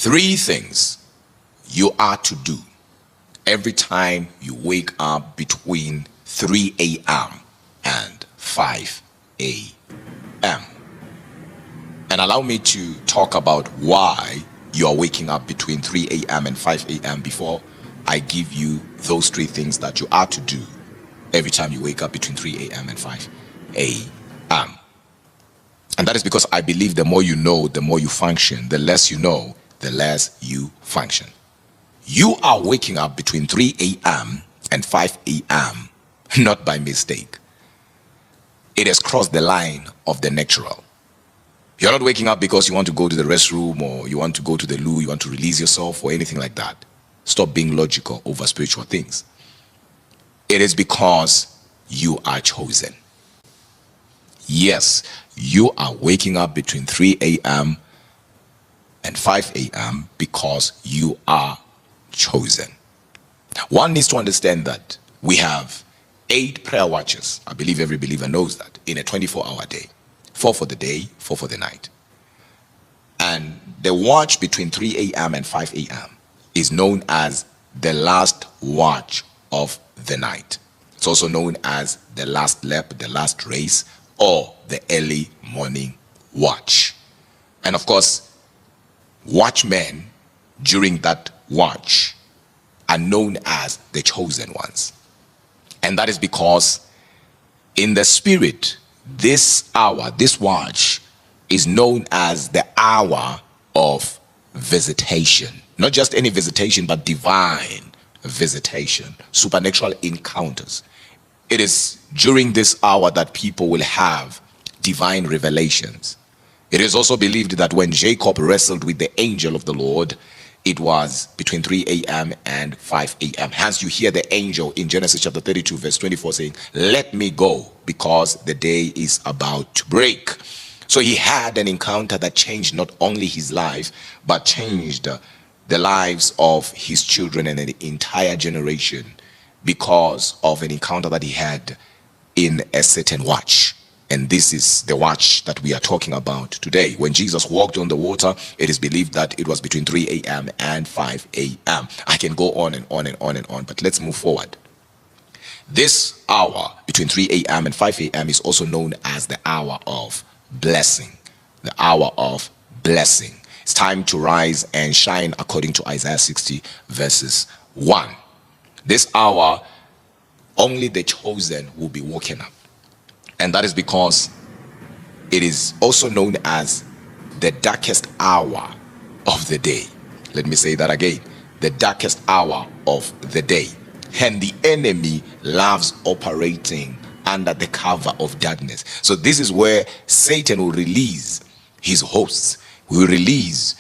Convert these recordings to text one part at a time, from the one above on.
Three things you are to do every time you wake up between 3 a.m. and 5 a.m. And allow me to talk about why you are waking up between 3 a.m. and 5 a.m. before I give you those three things that you are to do every time you wake up between 3 a.m. and 5 a.m. And that is because I believe the more you know, the more you function. The less you know, the less you function. You are waking up between 3 a.m. and 5 a.m. not by mistake. It has crossed the line of the natural. You're not waking up because you want to go to the restroom or you want to go to the loo, you want to release yourself or anything like that. Stop being logical over spiritual things. It is because you are chosen. Yes, you are waking up between 3 a.m. and 5 a.m. because you are chosen. One needs to understand that we have 8 prayer watches. I believe every believer knows that in a 24-hour day. 4 for the day, 4 for the night. And the watch between 3 a.m. and 5 a.m. is known as the last watch of the night. It's also known as the last lap, the last race, or the early morning watch. And of course, watchmen during that watch are known as the chosen ones. And that is because in the spirit, this hour, this watch is known as the hour of visitation. Not just any visitation, but divine visitation, supernatural encounters. It is during this hour that people will have divine revelations. It is also believed that when Jacob wrestled with the angel of the Lord, it was between 3 a.m. and 5 a.m. Hence you hear the angel in Genesis chapter 32 verse 24 saying, "Let me go because the day is about to break." So he had an encounter that changed not only his life, but changed the lives of his children and the entire generation because of an encounter that he had in a certain watch. And this is the watch that we are talking about today. When Jesus walked on the water, it is believed that it was between 3 a.m. and 5 a.m. I can go on and on and on and on, but let's move forward. This hour between 3 a.m. and 5 a.m. is also known as the hour of blessing. The hour of blessing. It's time to rise and shine according to Isaiah 60 verses 1. This hour, only the chosen will be woken up. And that is because it is also known as the darkest hour of the day. Let me say that again. The darkest hour of the day. And the enemy loves operating under the cover of darkness. So this is where Satan will release his hosts, will release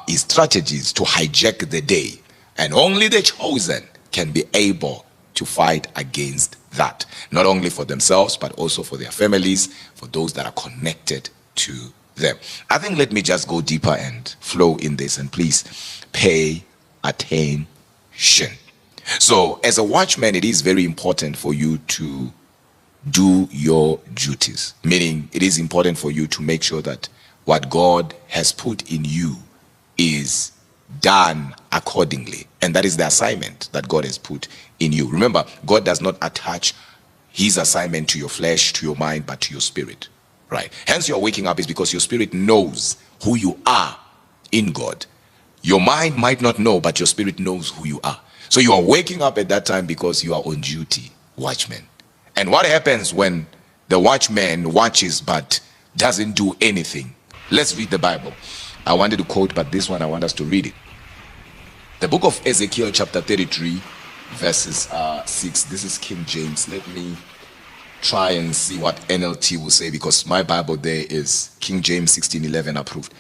his strategies to hijack the day. And only the chosen can be able to fight against that, not only for themselves but also for their families, for those that are connected to them. I think let me just go deeper and flow in this, and please pay attention. So as a watchman, it is very important for you to do your duties, meaning it is important for you to make sure that what God has put in you is done accordingly. And that is the assignment that God has put in you. Remember, God does not attach his assignment to your flesh, to your mind, but to your spirit. Right? Hence your waking up is because your spirit knows who you are in God. Your mind might not know, but your spirit knows who you are. So you are waking up at that time because you are on duty, watchman. And what happens when the watchman watches but doesn't do anything? Let's read the Bible. I wanted to quote, but this one I want us to read it. The book of Ezekiel chapter 33 verses 6. This is King James. Let me try and see what NLT will say, because my Bible there is King James 16:11 approved.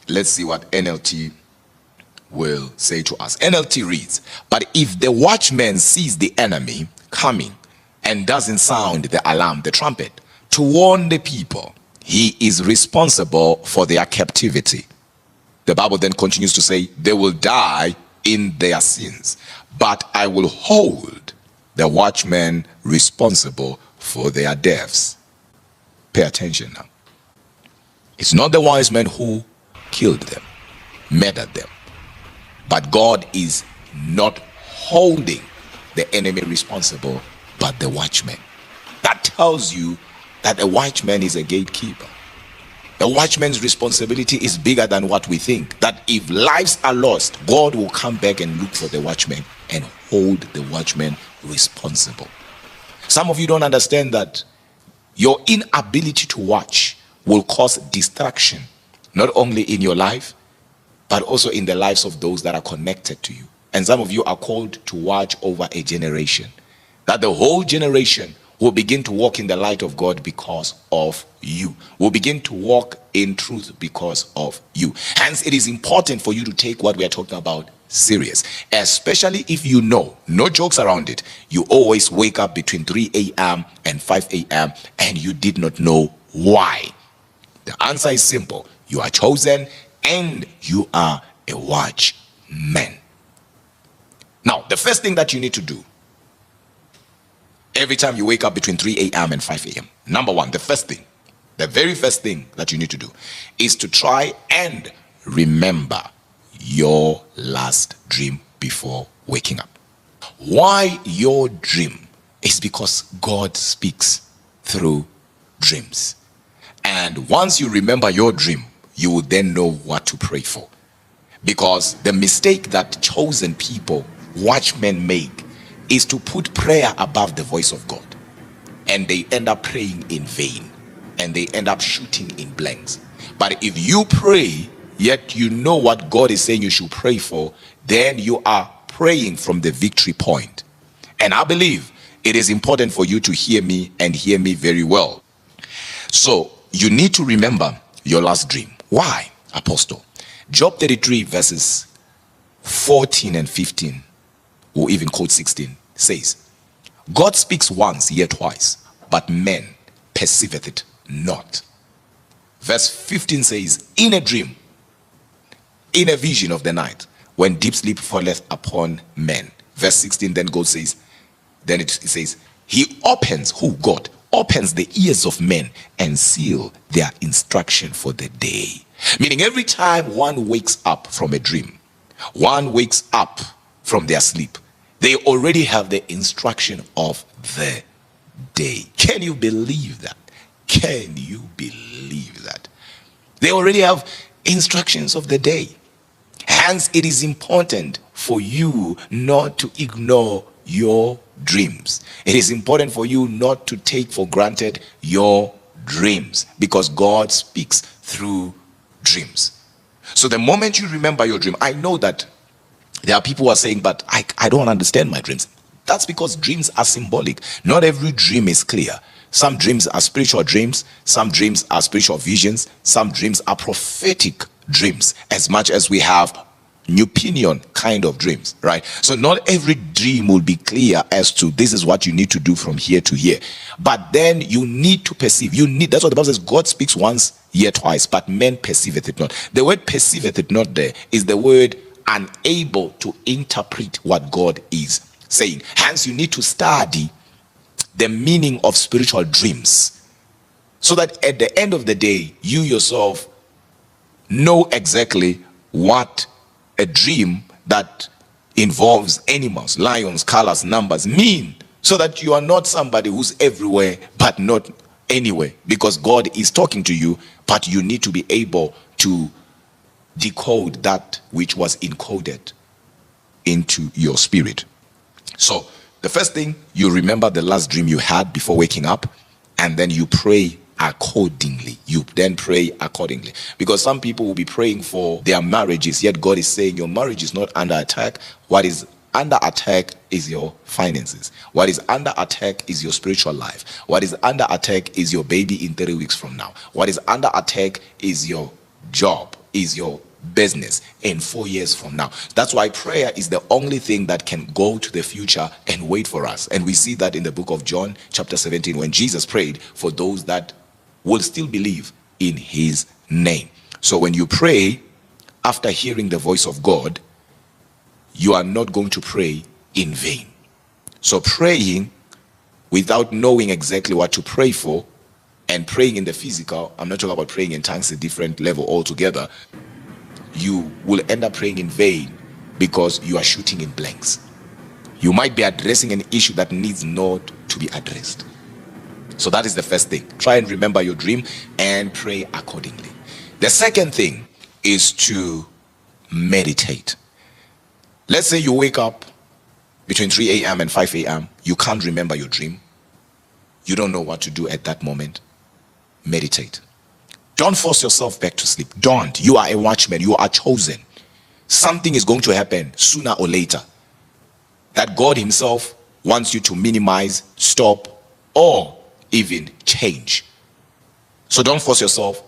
Let's see what NLT will say to us. NLT reads, "But if the watchman sees the enemy coming and doesn't sound the alarm, the trumpet, to warn the people, he is responsible for their captivity." The Bible then continues to say, "They will die in their sins, but I will hold the watchmen responsible for their deaths." Pay attention now. It's not the wise men who killed them. murdered them. But God is not holding the enemy responsible, but the watchman. That tells you that a watchman is a gatekeeper. The watchman's responsibility is bigger than what we think. That if lives are lost, God will come back and look for the watchman and hold the watchman responsible. Some of you don't understand that your inability to watch will cause distraction, not only in your life, but also in the lives of those that are connected to you. And some of you are called to watch over a generation. That the whole generation will begin to walk in the light of God because of you. Will begin to walk in truth because of you. Hence, it is important for you to take what we are talking about serious. Especially if you know, no jokes around it, you always wake up between 3 a.m. and 5 a.m. and you did not know why. The answer is simple. You are chosen and you are a watchman. Now, the first thing that you need to do every time you wake up between 3 a.m. and 5 a.m. Number one, the very first thing that you need to do is to try and remember your last dream before waking up. Why your dream? Is because God speaks through dreams. And once you remember your dream, you will then know what to pray for. Because the mistake that chosen people, watchmen, make is to put prayer above the voice of God, and they end up praying in vain and they end up shooting in blanks. But if you pray yet you know what God is saying you should pray for, then you are praying from the victory point. And I believe it is important for you to hear me and hear me very well. So you need to remember your last dream. Why, Apostle? Job 33 verses 14 and 15, or even quote 16, says, God speaks once, yet twice, but men perceiveth it not. Verse 15 says, in a dream, in a vision of the night, when deep sleep falleth upon men. Verse 16 then God says, then it says, he opens, who? God, opens the ears of men and seal their instruction for the day. Meaning every time one wakes up from a dream, one wakes up from their sleep, they already have the instruction of the day. Can you believe that? Can you believe that? They already have instructions of the day. Hence, it is important for you not to ignore your dreams. It is important for you not to take for granted your dreams, because God speaks through dreams. So the moment you remember your dream, I know that there are people who are saying, but I don't understand my dreams. That's because dreams are symbolic. Not every dream is clear. Some dreams are spiritual dreams. Some dreams are spiritual visions. Some dreams are prophetic dreams, as much as we have new opinion kind of dreams, right? So not every dream will be clear as to this is what you need to do from here to here. But then you need to perceive. That's what the Bible says. God speaks once, yet twice, but men perceiveth it not. The word perceiveth it not there is the word unable to interpret what God is saying. Hence, you need to study the meaning of spiritual dreams, so that at the end of the day, you yourself know exactly what a dream that involves animals, lions, colors, numbers mean, so that you are not somebody who's everywhere but not anywhere, because God is talking to you, but you need to be able to decode that which was encoded into your spirit. So the first thing, you remember the last dream you had before waking up, and then you pray accordingly. You then pray accordingly, because some people will be praying for their marriages, yet God is saying your marriage is not under attack. What is under attack is your finances. What is under attack is your spiritual life. What is under attack is your baby in 3 weeks from now. What is under attack is your job, is your business in 4 years from now. That's why prayer is the only thing that can go to the future and wait for us. And we see that in the book of John chapter 17, when Jesus prayed for those that will still believe in his name. So when you pray after hearing the voice of God, you are not going to pray in vain. So praying without knowing exactly what to pray for, and praying in the physical, I'm not talking about praying in tongues, a different level altogether. you will end up praying in vain because you are shooting in blanks. You might be addressing an issue that needs not to be addressed. So that is the first thing. Try and remember your dream and pray accordingly. The second thing is to meditate. Let's say you wake up between 3 a.m. and 5 a.m. You can't remember your dream. You don't know what to do at that moment. Meditate. Don't force yourself back to sleep. Don't. You are a watchman. You are chosen. Something is going to happen sooner or later that God himself wants you to minimize, stop, or even change. So don't force yourself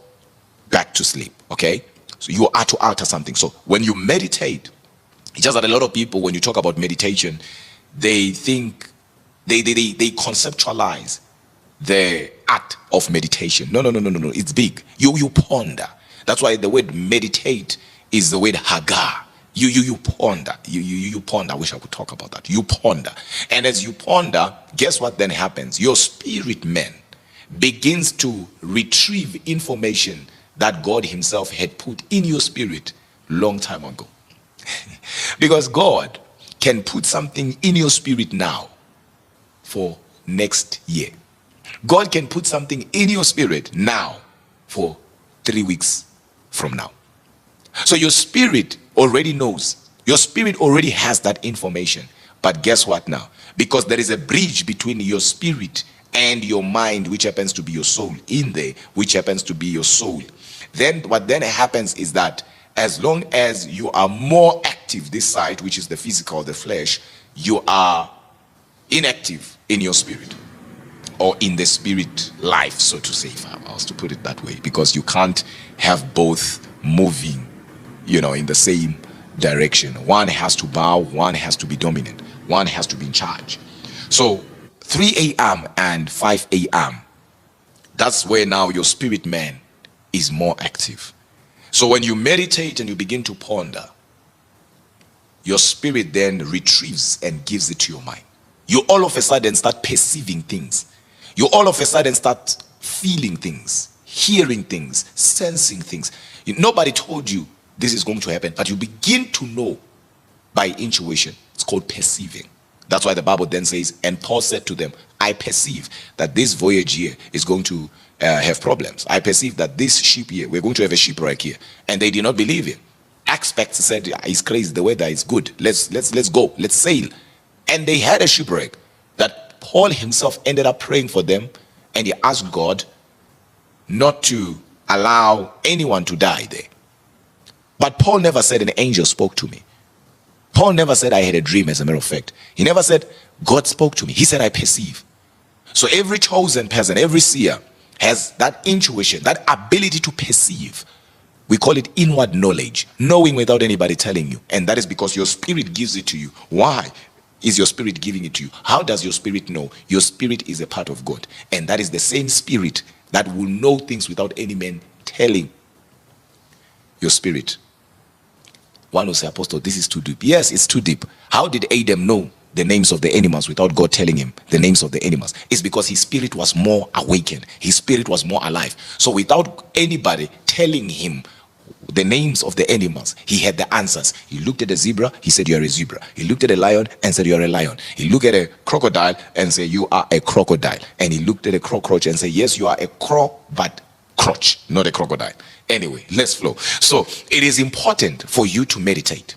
back to sleep, okay? So you are to alter something. So when you meditate, it's just that a lot of people, when you talk about meditation, they think, they conceptualize the act of meditation. No. It's big. You ponder. That's why the word meditate is the word hagar. You ponder. You ponder. I wish I could talk about that. You ponder. And as you ponder, guess what then happens? Your spirit man begins to retrieve information that God himself had put in your spirit long time ago. Because God can put something in your spirit now for next year. God can put something in your spirit now for 3 weeks from now. So your spirit already knows. Your spirit already has that information. But guess what now? Because there is a bridge between your spirit and your mind, which happens to be your soul in there, which happens to be your soul. Then what then happens is that as long as you are more active this side, which is the physical, the flesh, you are inactive in your spirit, or in the spirit life, so to say, if I was to put it that way, because you can't have both moving, in the same direction. One has to bow, one has to be dominant, one has to be in charge. So 3 a.m. and 5 a.m., that's where now your spirit man is more active. So when you meditate and you begin to ponder, your spirit then retrieves and gives it to your mind. You all of a sudden start perceiving things. You all of a sudden start feeling things, hearing things, sensing things. Nobody told you this is going to happen, but you begin to know by intuition. It's called perceiving. That's why the Bible then says, and Paul said to them, I perceive that this voyage here is going to have problems. I perceive that this ship here, we're going to have a shipwreck here. And they did not believe him. Aspects said, it's crazy, the weather is good. Let's go, let's sail. And they had a shipwreck that Paul himself ended up praying for them, and he asked God not to allow anyone to die there. But Paul never said an angel spoke to me. Paul never said I had a dream, as a matter of fact. He never said God spoke to me. He said I perceive. So every chosen person, every seer has that intuition, that ability to perceive. We call it inward knowledge, knowing without anybody telling you. And that is because your spirit gives it to you. Why is your spirit giving it to you? How does your spirit know? Your spirit is a part of God. And that is the same spirit that will know things without any man telling your spirit. One will say, Apostle, this is too deep. Yes, it's too deep. How did Adam know the names of the animals without God telling him the names of the animals? It's because his spirit was more awakened. His spirit was more alive. So without anybody telling him the names of the animals, he had the answers. He looked at a zebra, he said, you are a zebra. He looked at a lion and said, you are a lion. He looked at a crocodile and said, you are a crocodile. And he looked at a cockroach and said, yes, you are a crow, but crotch, not a crocodile. Anyway, let's flow. So it is important for you to meditate.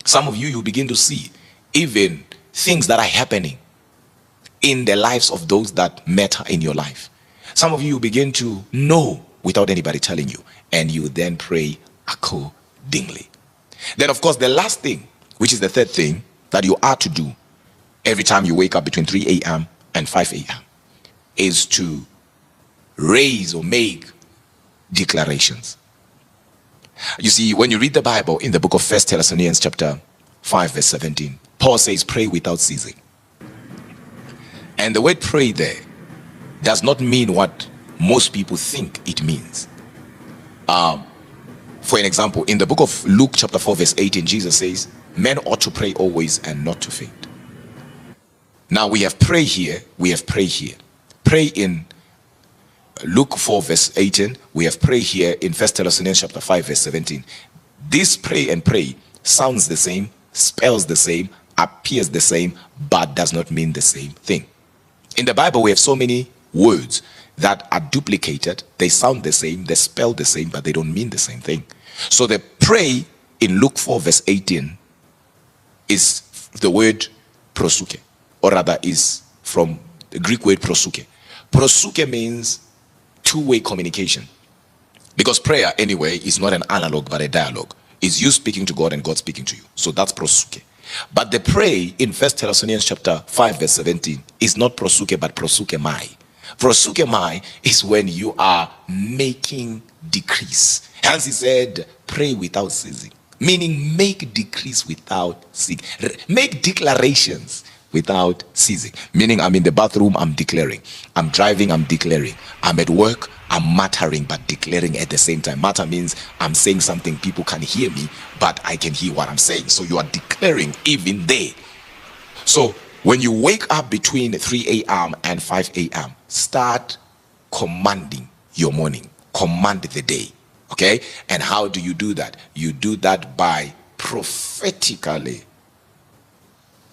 Some of you begin to see even things that are happening in the lives of those that matter in your life. Some of you begin to know without anybody telling you, and you then pray accordingly. Then, of course, the last thing, which is the third thing that you are to do every time you wake up between 3 a.m. and 5 a.m. is to raise or make declarations. You see, when you read the Bible in the book of 1 Thessalonians chapter 5 verse 17, Paul says pray without ceasing. And the word pray there does not mean what most people think it means. For an example, in the book of Luke chapter 4 verse 18, Jesus says men ought to pray always and not to faint. Now we have pray here, we have pray here. Pray in Luke 4 verse 18, we have pray here in 1 Thessalonians chapter 5 verse 17. This pray and pray sounds the same, spells the same, appears the same, but does not mean the same thing. In the Bible, we have so many words that are duplicated. They sound the same, they spell the same, but they don't mean the same thing. So the pray in Luke 4 verse 18 is the word prosuke, or rather is from the Greek word prosuke. Prosuke means two-way communication. Because prayer, anyway, is not an analog but a dialogue. It's you speaking to God and God speaking to you. So that's prosuke. But the pray in 1 Thessalonians chapter 5 verse 17 is not prosuke but prosuke mai. Prosuke mai is when you are making decrees. Hence he said, pray without ceasing. Meaning make decrees without ceasing. Make declarations without ceasing. Meaning I'm in the bathroom, I'm declaring. I'm driving, I'm declaring. I'm at work, I'm muttering but declaring at the same time. Mutter means I'm saying something, people can hear me, but I can hear what I'm saying. So you are declaring even there. So when you wake up between 3 a.m. and 5 a.m., start commanding your morning. Command the day. Okay? And how do you do that? You do that by prophetically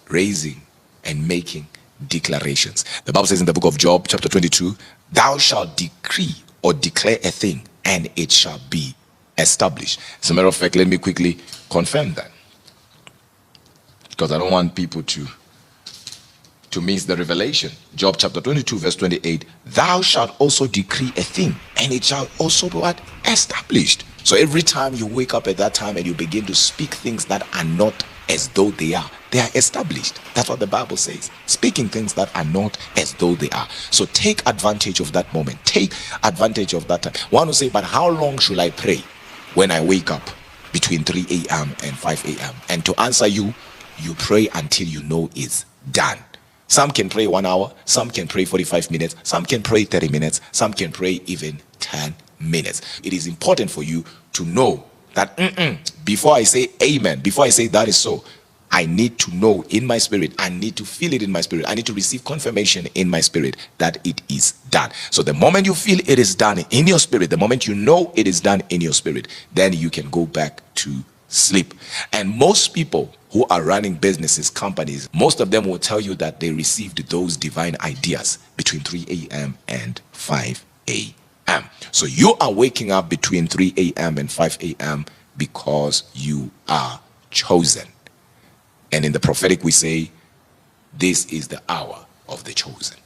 raising and making declarations. The Bible says in the book of Job chapter 22, thou shalt decree or declare a thing and it shall be established. As a matter of fact, let me quickly confirm that, because I don't want people to miss the revelation. Job chapter 22 verse 28, thou shalt also decree a thing and it shall also be what? Established. So every time you wake up at that time and you begin to speak things that are not as though they are established. That's what the Bible says. Speaking things that are not as though they are. So take advantage of that moment. Take advantage of that time. One will say, but how long should I pray when I wake up between 3 a.m. and 5 a.m.? And to answer you, you pray until you know it's done. Some can pray 1 hour, some can pray 45 minutes, some can pray 30 minutes, some can pray even 10 minutes. It is important for you to know that before I say amen, before I say that is so, I need to know in my spirit, I need to feel it in my spirit, I need to receive confirmation in my spirit that it is done. So the moment you feel it is done in your spirit, the moment you know it is done in your spirit, then you can go back to sleep. And most people who are running businesses, companies, most of them will tell you that they received those divine ideas between 3 a.m. and 5 a.m. So you are waking up between 3 a.m. and 5 a.m. because you are chosen. And in the prophetic we say, this is the hour of the chosen.